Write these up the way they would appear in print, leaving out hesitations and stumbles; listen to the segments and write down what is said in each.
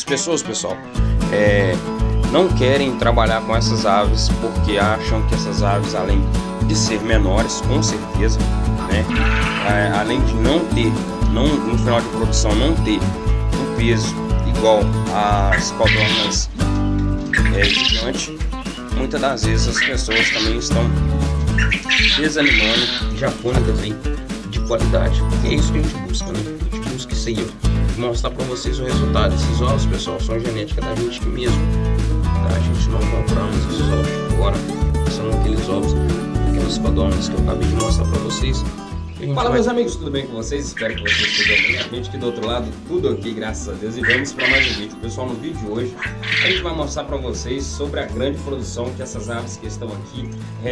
pessoas, pessoal, não querem trabalhar com essas aves porque acham que essas aves, além de ser menores, com certeza, né, além de não ter, no final de produção, não ter um peso igual às codornas gigantes, muitas das vezes as pessoas também estão desanimando japônicas aí de qualidade. E é isso que a gente busca, né? A gente busca isso aí, ó, mostrar para vocês o resultado. Esses ovos, pessoal, são genética da gente mesmo, tá? A gente não compramos esses ovos de fora, são aqueles ovos, aquelas codornas que eu acabei de mostrar para vocês. Fala, meus amigos, tudo bem com vocês? Espero que vocês estejam bem. A gente aqui do outro lado, tudo ok, graças a Deus. E vamos para mais um vídeo. Pessoal, no vídeo de hoje, a gente vai mostrar para vocês sobre a grande produção que essas aves que estão aqui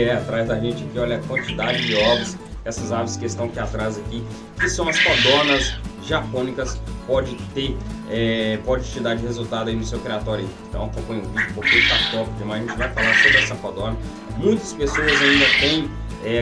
atrás da gente aqui. Olha a quantidade de ovos, essas aves que estão aqui atrás aqui, que são as codornas japônicas, pode te dar de resultado aí no seu criatório aí. Então acompanha o vídeo porque tá top demais. A gente vai falar sobre essa codorna. Muitas pessoas ainda têm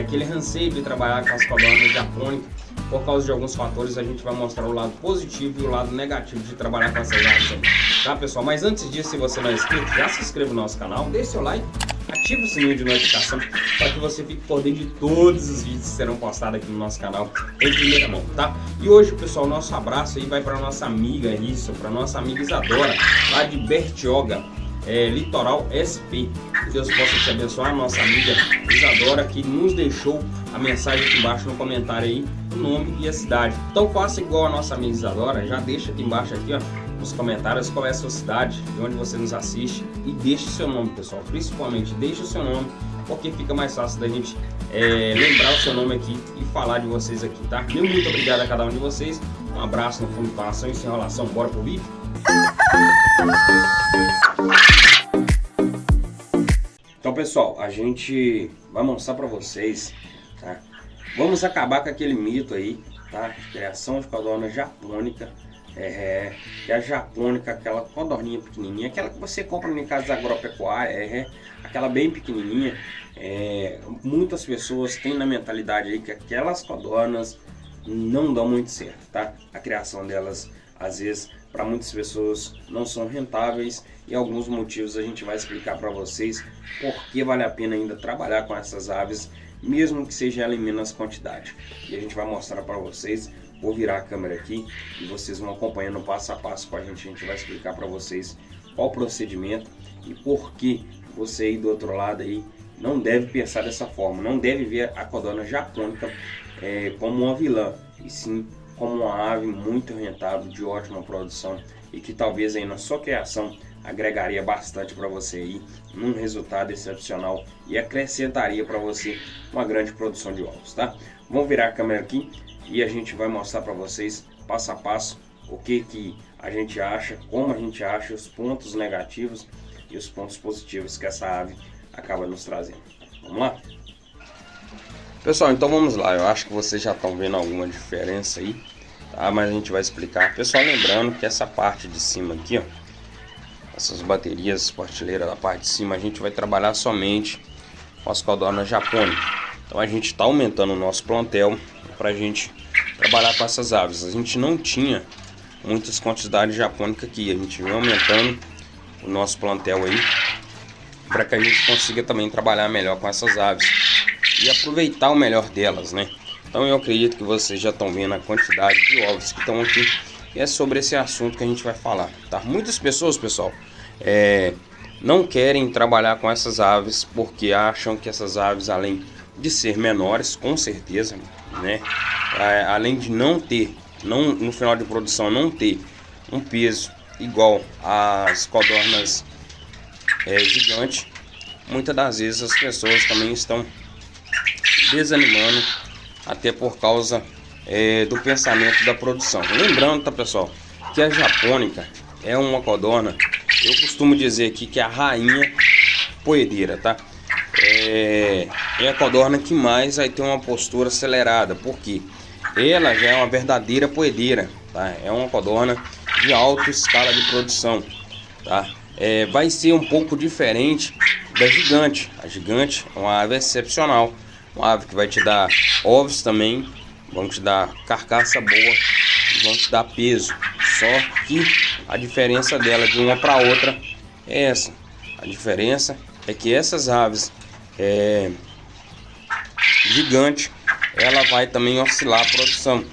aquele receio de trabalhar com as codornas japônicas por causa de alguns fatores. A gente vai mostrar o lado positivo e o lado negativo de trabalhar com essas aves aí, tá, pessoal? Mas antes disso, se você não é inscrito, já se inscreva no nosso canal, deixe seu like, ative o sininho de notificação para que você fique por dentro de todos os vídeos que serão postados aqui no nosso canal em primeira mão, tá? E hoje, pessoal, nosso abraço aí vai para nossa amiga para nossa amiga Isadora, lá de Bertioga, Litoral SP. Que Deus possa te abençoar, nossa amiga Isadora, que nos deixou a mensagem aqui embaixo no comentário aí, o nome e a cidade. Então faça igual a nossa amiga Isadora, já deixa aqui embaixo aqui, ó, nos comentários qual é a sua cidade, de onde você nos assiste, e deixe seu nome, pessoal. Principalmente deixe o seu nome, porque fica mais fácil da gente lembrar o seu nome aqui e falar de vocês aqui, tá? Muito obrigado a cada um de vocês. Um abraço no fundo do coração e sem enrolação, bora pro vídeo. Então, pessoal, a gente vai mostrar para vocês, tá? Vamos acabar com aquele mito aí, tá? Criação de codorna japônica, que a japônica, aquela codorninha pequenininha, aquela que você compra em casa agropecuária, aquela bem pequenininha. Muitas pessoas têm na mentalidade aí que aquelas codornas não dão muito certo, tá? A criação delas, às vezes, para muitas pessoas não são rentáveis, e alguns motivos a gente vai explicar para vocês por que vale a pena ainda trabalhar com essas aves, mesmo que seja ela em menos quantidade. E a gente vai mostrar para vocês. Vou virar a câmera aqui e vocês vão acompanhando passo a passo com a gente. A gente vai explicar para vocês qual o procedimento e por que você aí do outro lado aí não deve pensar dessa forma, não deve ver a codorna japônica como uma vilã, e sim como uma ave muito rentável, de ótima produção, e que talvez aí na sua criação agregaria bastante para você aí num resultado excepcional e acrescentaria para você uma grande produção de ovos, tá? Vamos virar a câmera aqui e a gente vai mostrar para vocês passo a passo o que a gente acha, como a gente acha, os pontos negativos e os pontos positivos que essa ave acaba nos trazendo. Vamos lá? Pessoal, então vamos lá. Eu acho que vocês já estão vendo alguma diferença aí, tá? Mas a gente vai explicar. Pessoal, lembrando que essa parte de cima aqui, ó, essas baterias partilheiras da parte de cima, a gente vai trabalhar somente com as codornas japônicas. Então a gente está aumentando o nosso plantel para a gente trabalhar com essas aves. A gente não tinha muitas quantidades japônicas aqui, a gente vem aumentando o nosso plantel aí para que a gente consiga também trabalhar melhor com essas aves e aproveitar o melhor delas, né? Então eu acredito que vocês já estão vendo a quantidade de ovos que estão aqui, e é sobre esse assunto que a gente vai falar, tá? Muitas pessoas, pessoal, não querem trabalhar com essas aves porque acham que essas aves, além de ser menores, com certeza, né, além de não ter, no final de produção, não ter um peso igual às codornas gigantes, muitas das vezes as pessoas também estão desanimando, até por causa do pensamento da produção. Lembrando, tá, pessoal, que a japônica é uma codorna, eu costumo dizer aqui que é a rainha poedeira, tá? É a codorna que mais vai ter uma postura acelerada, porque ela já é uma verdadeira poedeira, tá? É uma codorna de alta escala de produção, tá? Vai ser um pouco diferente da gigante. A gigante é uma ave excepcional, uma ave que vai te dar ovos também, vão te dar carcaça boa, vão te dar peso. Só que a diferença dela de uma para outra é essa. A diferença é que essas aves gigante, ela vai também oscilar a produção.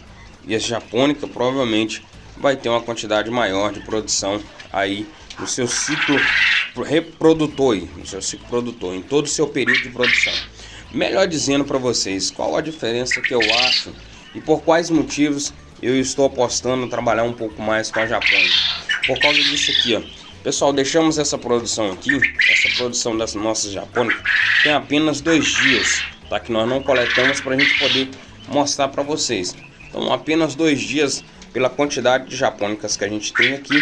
E essa japônica provavelmente vai ter uma quantidade maior de produção aí no seu ciclo reprodutor, em todo o seu período de produção. Melhor dizendo para vocês qual a diferença que eu acho e por quais motivos eu estou apostando em trabalhar um pouco mais com a japônica. Por causa disso aqui, ó. Pessoal, deixamos essa produção aqui, essa produção das nossas japônicas, tem apenas 2 dias, tá? Que nós não coletamos para a gente poder mostrar para vocês. Então, apenas 2 dias, pela quantidade de japônicas que a gente tem aqui,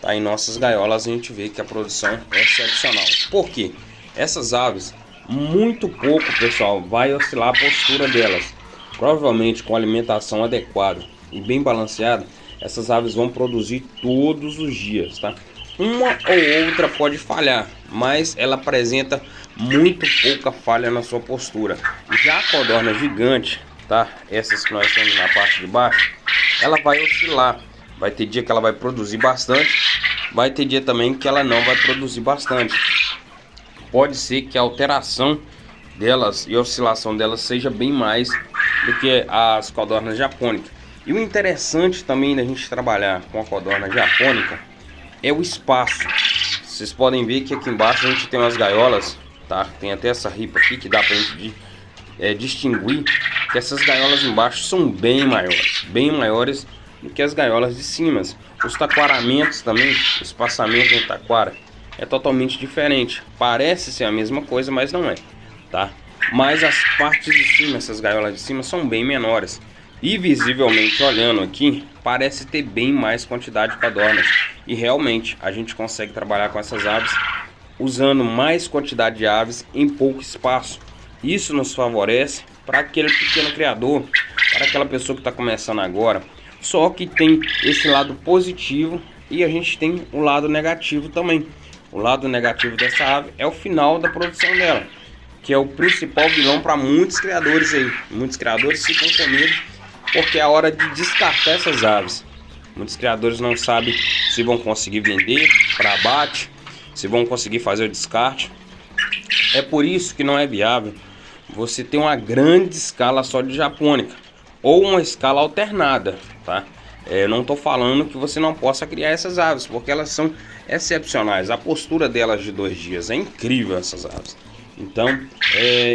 tá? Em nossas gaiolas, a gente vê que a produção é excepcional. Por quê? Essas aves, muito pouco, pessoal, vai oscilar a postura delas. Provavelmente com alimentação adequada e bem balanceada, essas aves vão produzir todos os dias, tá? Uma ou outra pode falhar, mas ela apresenta muito pouca falha na sua postura. Já a codorna gigante, tá? Essas que nós temos na parte de baixo, ela vai oscilar. Vai ter dia que ela vai produzir bastante, vai ter dia também que ela não vai produzir bastante. Pode ser que a alteração delas e a oscilação delas seja bem mais do que as codornas japônicas. E o interessante também da gente trabalhar com a codorna japônica é o espaço. Vocês podem ver que aqui embaixo a gente tem umas gaiolas, tá? Tem até essa ripa aqui que dá pra gente distinguir que essas gaiolas embaixo são bem maiores do que as gaiolas de cima. Os taquaramentos também, o espaçamento em taquara é totalmente diferente. Parece ser a mesma coisa, mas não é, tá? Mas as partes de cima, essas gaiolas de cima, são bem menores. E visivelmente olhando aqui, parece ter bem mais quantidade de codornas. E realmente a gente consegue trabalhar com essas aves usando mais quantidade de aves em pouco espaço. Isso nos favorece para aquele pequeno criador, para aquela pessoa que está começando agora. Só que tem esse lado positivo e a gente tem o lado negativo também. O lado negativo dessa ave é o final da produção dela, que é o principal vilão para muitos criadores aí. Muitos criadores ficam com medo porque é a hora de descartar essas aves. Muitos criadores não sabem se vão conseguir vender para abate, se vão conseguir fazer o descarte. É por isso que não é viável você ter uma grande escala só de japônica ou uma escala alternada, tá? Eu não estou falando que você não possa criar essas aves, porque elas são excepcionais. A postura delas de 2 dias é incrível, essas aves. Então,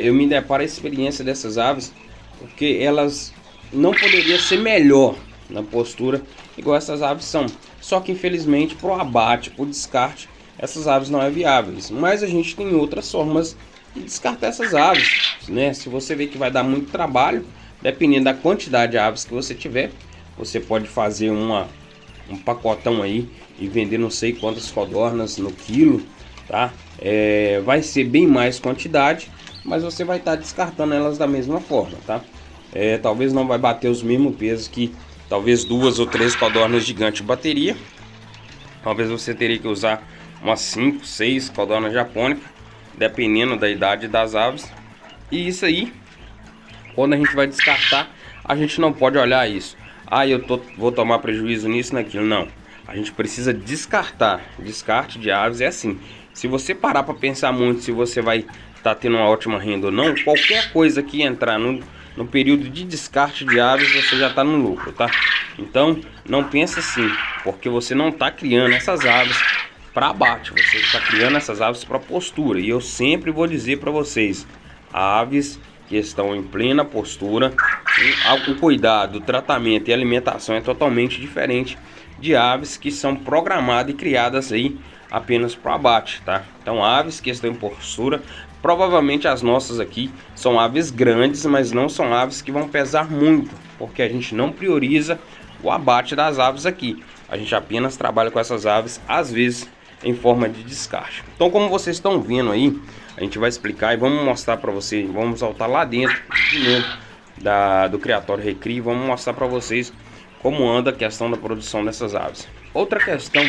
eu me deparo a experiência dessas aves, porque elas não poderia ser melhor na postura igual essas aves são. Só que infelizmente para o abate, para o descarte, essas aves não é viáveis. Mas a gente tem outras formas de descartar essas aves, né? Se você vê que vai dar muito trabalho, dependendo da quantidade de aves que você tiver, você pode fazer um pacotão aí e vender não sei quantas codornas no quilo, tá? Vai ser bem mais quantidade, mas você vai estar descartando elas da mesma forma, tá? Talvez não vai bater os mesmos pesos que talvez 2 ou 3 codornas gigantes bateria. Talvez você teria que usar umas 5, 6 codornas japônicas, dependendo da idade das aves. E isso aí, quando a gente vai descartar, a gente não pode olhar isso. Vou tomar prejuízo nisso, naquilo. Não, a gente precisa descartar. Descarte de aves é assim. Se você parar para pensar muito se você vai estar tendo uma ótima renda ou não, qualquer coisa que entrar no período de descarte de aves, você já está no lucro, tá? Então, não pensa assim, porque você não está criando essas aves para abate, você está criando essas aves para postura. E eu sempre vou dizer para vocês, aves que estão em plena postura, o cuidado, o tratamento e a alimentação é totalmente diferente de aves que são programadas e criadas aí apenas para abate, tá? Então, aves que estão em postura, provavelmente as nossas aqui são aves grandes, mas não são aves que vão pesar muito, porque a gente não prioriza o abate das aves aqui. A gente apenas trabalha com essas aves, às vezes, em forma de descarte. Então, como vocês estão vendo aí, a gente vai explicar e vamos mostrar para vocês. Vamos voltar lá dentro de novo do Criatório Recri e vamos mostrar para vocês como anda a questão da produção dessas aves. Outra questão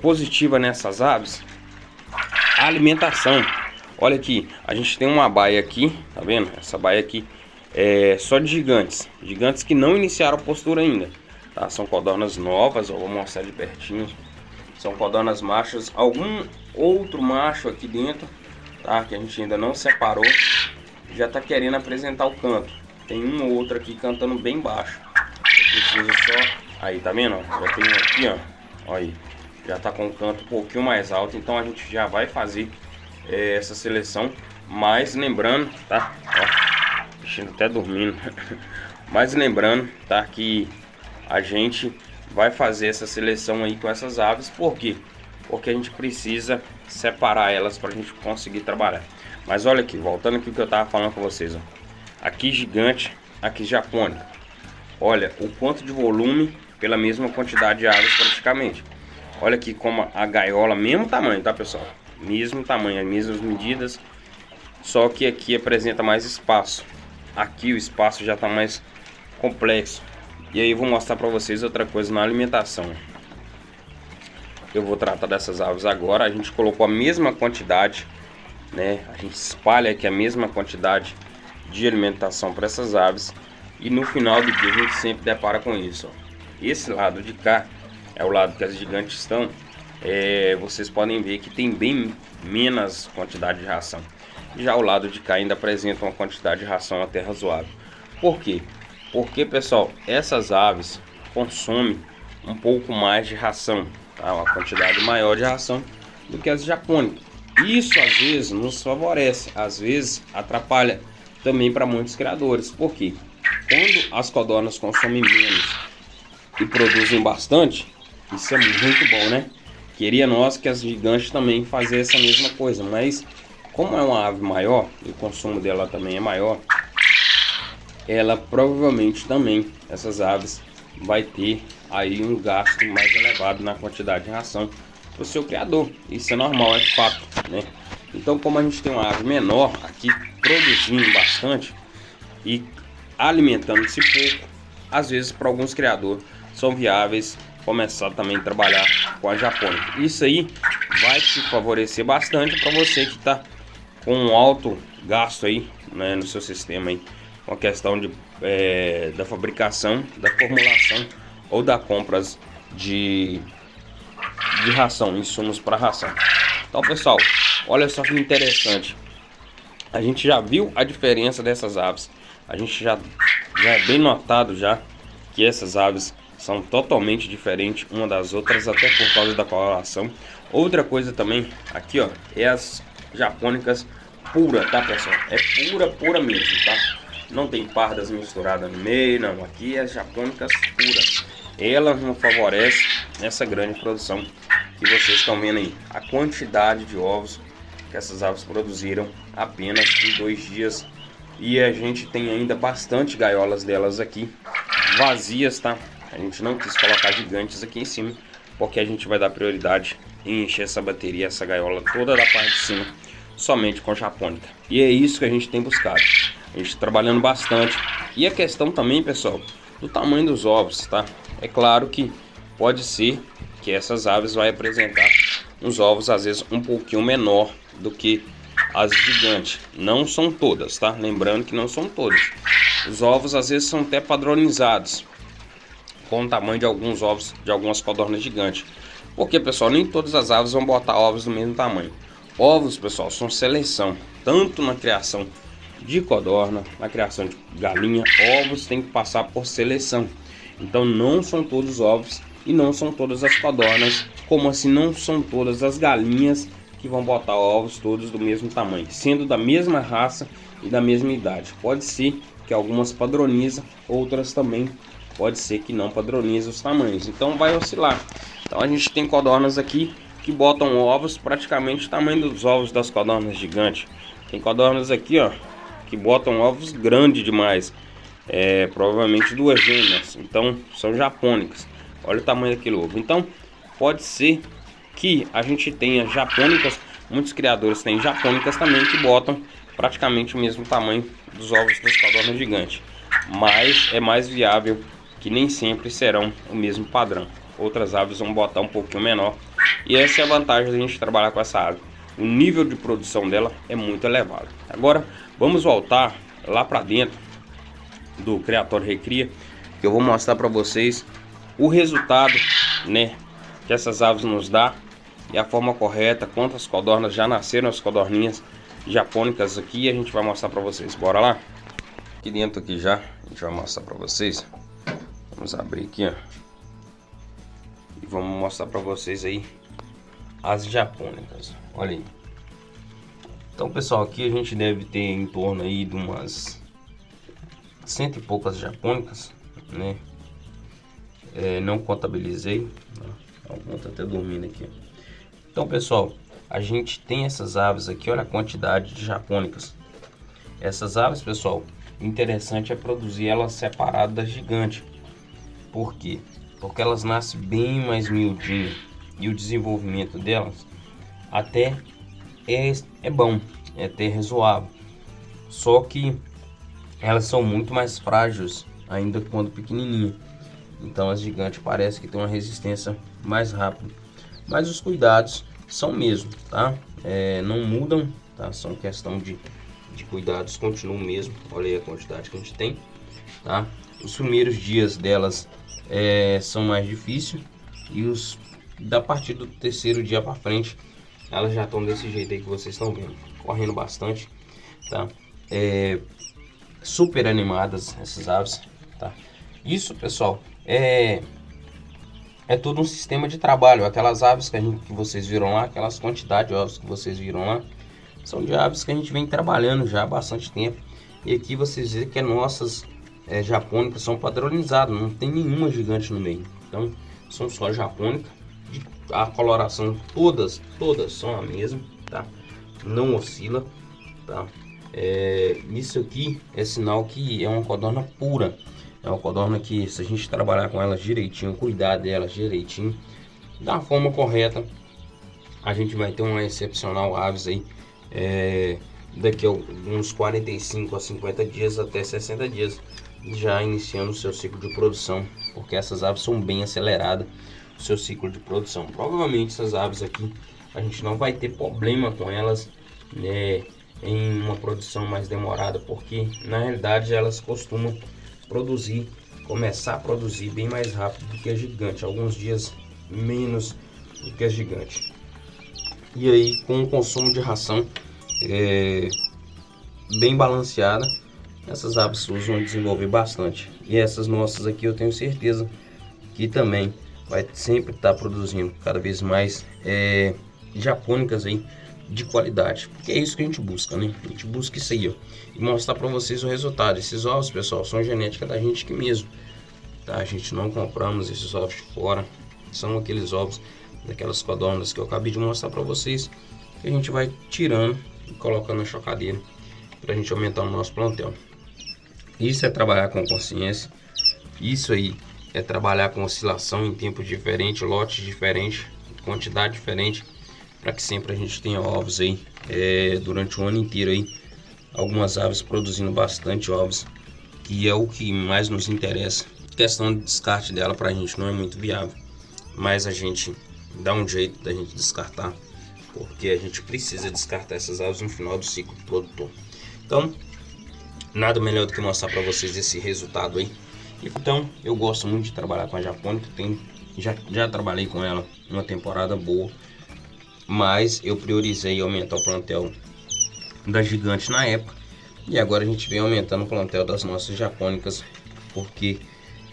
positiva nessas aves, a alimentação. Olha aqui, a gente tem uma baia aqui, tá vendo? Essa baia aqui é só de gigantes que não iniciaram a postura ainda. tá? São codornas novas, ó, vou mostrar de pertinho. São codornas machas, algum outro macho aqui dentro, tá? Que a gente ainda não separou, já tá querendo apresentar o canto. Tem um ou outro aqui cantando bem baixo. Eu preciso só... Aí, tá vendo? Já tem um aqui, ó. Olha aí. Já tá com o canto um pouquinho mais alto. Então a gente já vai fazer essa seleção. Mas lembrando, tá? Ó, o bichinho até dormindo. Mas lembrando, tá? Que a gente vai fazer essa seleção aí com essas aves. Por quê? Porque a gente precisa separar elas para a gente conseguir trabalhar. Mas olha aqui, voltando aqui o que eu tava falando com vocês, ó. Aqui gigante, aqui japônica. Olha o quanto de volume pela mesma quantidade de aves praticamente. Olha aqui como a gaiola, mesmo tamanho, tá pessoal? Mesmo tamanho, as mesmas medidas. Só que aqui apresenta mais espaço. Aqui o espaço já tá mais complexo. E aí eu vou mostrar para vocês outra coisa na alimentação. Eu vou tratar dessas aves agora. A gente colocou a mesma quantidade, né? A gente espalha aqui a mesma quantidade de alimentação para essas aves. E no final do dia a gente sempre depara com isso, ó. Esse lado de cá é o lado que as gigantes estão. Vocês podem ver que tem bem menos quantidade de ração. Já o lado de cá ainda apresenta uma quantidade de ração até razoável. Por quê? Porque, pessoal, essas aves consomem um pouco mais de ração, tá? Uma quantidade maior de ração do que as japônicas. Isso às vezes nos favorece, às vezes atrapalha também para muitos criadores. Por quê? Quando as codornas consomem menos e produzem bastante, isso é muito bom, né? Queria nós que as gigantes também fazessem essa mesma coisa, mas como é uma ave maior e o consumo dela também é maior, ela provavelmente também, essas aves, vai ter aí um gasto mais elevado na quantidade de ração para o seu criador. Isso é normal, é fato, né? Então, como a gente tem uma ave menor aqui produzindo bastante e alimentando-se pouco, às vezes para alguns criadores são viáveis começar também a trabalhar com a japônica. Isso aí vai te favorecer bastante para você que está com um alto gasto aí, né, no seu sistema aí, com a questão da fabricação, da formulação ou da compras de ração, insumos para ração. Então, pessoal, olha só que interessante. A gente já viu a diferença dessas aves. A gente já é bem notado já que essas aves são totalmente diferentes uma das outras, até por causa da coloração. Outra coisa também, aqui ó, é as japônicas pura, tá pessoal? É pura mesmo, tá? Não tem pardas misturadas no meio, não. Aqui é as japônicas puras. Ela não favorece essa grande produção que vocês estão vendo aí. A quantidade de ovos que essas aves produziram apenas em 2 dias. E a gente tem ainda bastante gaiolas delas aqui vazias, tá? A gente não quis colocar gigantes aqui em cima, porque a gente vai dar prioridade em encher essa bateria, essa gaiola toda da parte de cima, somente com japônica. E é isso que a gente tem buscado. A gente trabalhando bastante. E a questão também, pessoal, do tamanho dos ovos, tá? É claro que pode ser que essas aves vai apresentar uns ovos às vezes um pouquinho menor do que as gigantes. Não são todas, tá? Lembrando que não são todas. Os ovos às vezes são até padronizados com o tamanho de alguns ovos de algumas codornas gigantes. Porque, pessoal, nem todas as aves vão botar ovos do mesmo tamanho. Ovos, pessoal, são seleção, tanto na criação de codorna, na criação de galinha. Ovos tem que passar por seleção. Então não são todos ovos e não são todas as codornas, como assim não são todas as galinhas que vão botar ovos todos do mesmo tamanho, sendo da mesma raça e da mesma idade. Pode ser que algumas padronizam, outras também pode ser que não padronizem os tamanhos, então vai oscilar. Então a gente tem codornas aqui que botam ovos praticamente o tamanho dos ovos das codornas gigantes. Tem codornas aqui, ó, que botam ovos grandes demais, provavelmente 2 gêmeas, então são japônicas. Olha o tamanho daquele ovo. Então pode ser que a gente tenha japônicas, muitos criadores têm japônicas também que botam praticamente o mesmo tamanho dos ovos das codornas gigantes, mas é mais viável que nem sempre serão o mesmo padrão. Outras aves vão botar um pouquinho menor, e essa é a vantagem da gente trabalhar com essa ave. O nível de produção dela é muito elevado. Agora vamos voltar lá para dentro do Criatório Recria, que eu vou mostrar para vocês o resultado, né, que essas aves nos dá e a forma correta, quantas codornas já nasceram, as codorninhas japônicas aqui, a gente vai mostrar para vocês. Bora lá? Aqui dentro aqui já, a gente vai mostrar para vocês. Vamos abrir aqui, ó. E vamos mostrar para vocês aí as japônicas. Olha aí. Então, pessoal, aqui a gente deve ter em torno aí de umas 100 e poucas japônicas, né? Não contabilizei, alguma tá até dormindo aqui. Então, pessoal, a gente tem essas aves aqui, olha a quantidade de japônicas. Essas aves, pessoal, interessante é produzir elas separadas da gigante. Por quê? Porque elas nascem bem mais miudinho e o desenvolvimento delas até é bom, é até razoável. Só que elas são muito mais frágeis ainda quando pequenininha. Então as gigantes parece que tem uma resistência mais rápida. Mas os cuidados são mesmo, tá? Não mudam, tá? São questão de cuidados, continuam mesmo. Olha aí a quantidade que a gente tem, tá? Os primeiros dias delas são mais difíceis e da partir do terceiro dia para frente elas já estão desse jeito aí que vocês estão vendo, correndo bastante, tá? Super animadas essas aves, tá? Isso, pessoal, é todo um sistema de trabalho. Aquelas aves que vocês viram lá, aquelas quantidades de ovos que vocês viram lá, são de aves que a gente vem trabalhando já há bastante tempo. E aqui vocês veem que nossas japônicas são padronizadas, não tem nenhuma gigante no meio. Então são só japônica, a coloração todas são a mesma, tá? Não oscila, tá? Isso aqui é sinal que é uma codorna pura. É uma codorna que, se a gente trabalhar com elas direitinho, cuidar delas direitinho, da forma correta, a gente vai ter uma excepcional aves aí, daqui a uns 45 a 50 dias até 60 dias, já iniciando o seu ciclo de produção, porque essas aves são bem aceleradas, o seu ciclo de produção. Provavelmente essas aves aqui, a gente não vai ter problema com elas, né, em uma produção mais demorada, porque na realidade elas costumam começar a produzir bem mais rápido do que a gigante, alguns dias menos do que a gigante. E aí, com o consumo de ração bem balanceada, essas aves vão desenvolver bastante. E essas nossas aqui eu tenho certeza que também vai sempre estar produzindo cada vez mais japônicas aí de qualidade, porque é isso que a gente busca, né? A gente busca isso aí, ó, e mostrar para vocês o resultado. Esses ovos, pessoal, são genética da gente aqui mesmo, tá? A gente não compramos esses ovos de fora, são aqueles ovos daquelas codornas que eu acabei de mostrar para vocês, que a gente vai tirando e colocando na chocadeira para a gente aumentar o nosso plantel. Isso é trabalhar com consciência, isso aí é trabalhar com oscilação em tempos diferentes, lotes diferentes, quantidade diferente, para que sempre a gente tenha ovos aí durante o ano inteiro aí, algumas aves produzindo bastante ovos, que é o que mais nos interessa. A questão de descarte dela para a gente não é muito viável, mas a gente dá um jeito da gente descartar, porque a gente precisa descartar essas aves no final do ciclo produtor. Então, nada melhor do que mostrar para vocês esse resultado aí. Então, eu gosto muito de trabalhar com a japônica, já trabalhei com ela uma temporada boa, mas eu priorizei aumentar o plantel da gigante na época, e agora a gente vem aumentando o plantel das nossas japônicas, porque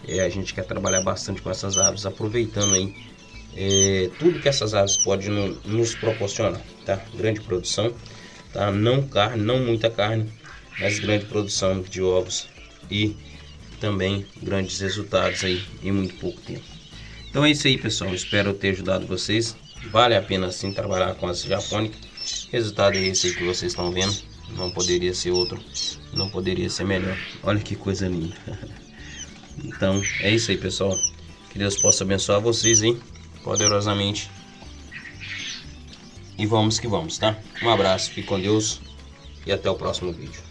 a gente quer trabalhar bastante com essas aves, aproveitando aí tudo que essas aves podem nos proporcionar, tá? Grande produção, tá? Não muita carne, mas grande produção de ovos e também grandes resultados aí em muito pouco tempo. Então é isso aí, pessoal, espero ter ajudado vocês. Vale a pena sim trabalhar com essa japônica. O resultado é esse aí que vocês estão vendo, não poderia ser outro, não poderia ser melhor. Olha que coisa linda. Então é isso aí, pessoal, que Deus possa abençoar vocês aí poderosamente, e vamos que vamos, tá? Um abraço, fique com Deus e até o próximo vídeo.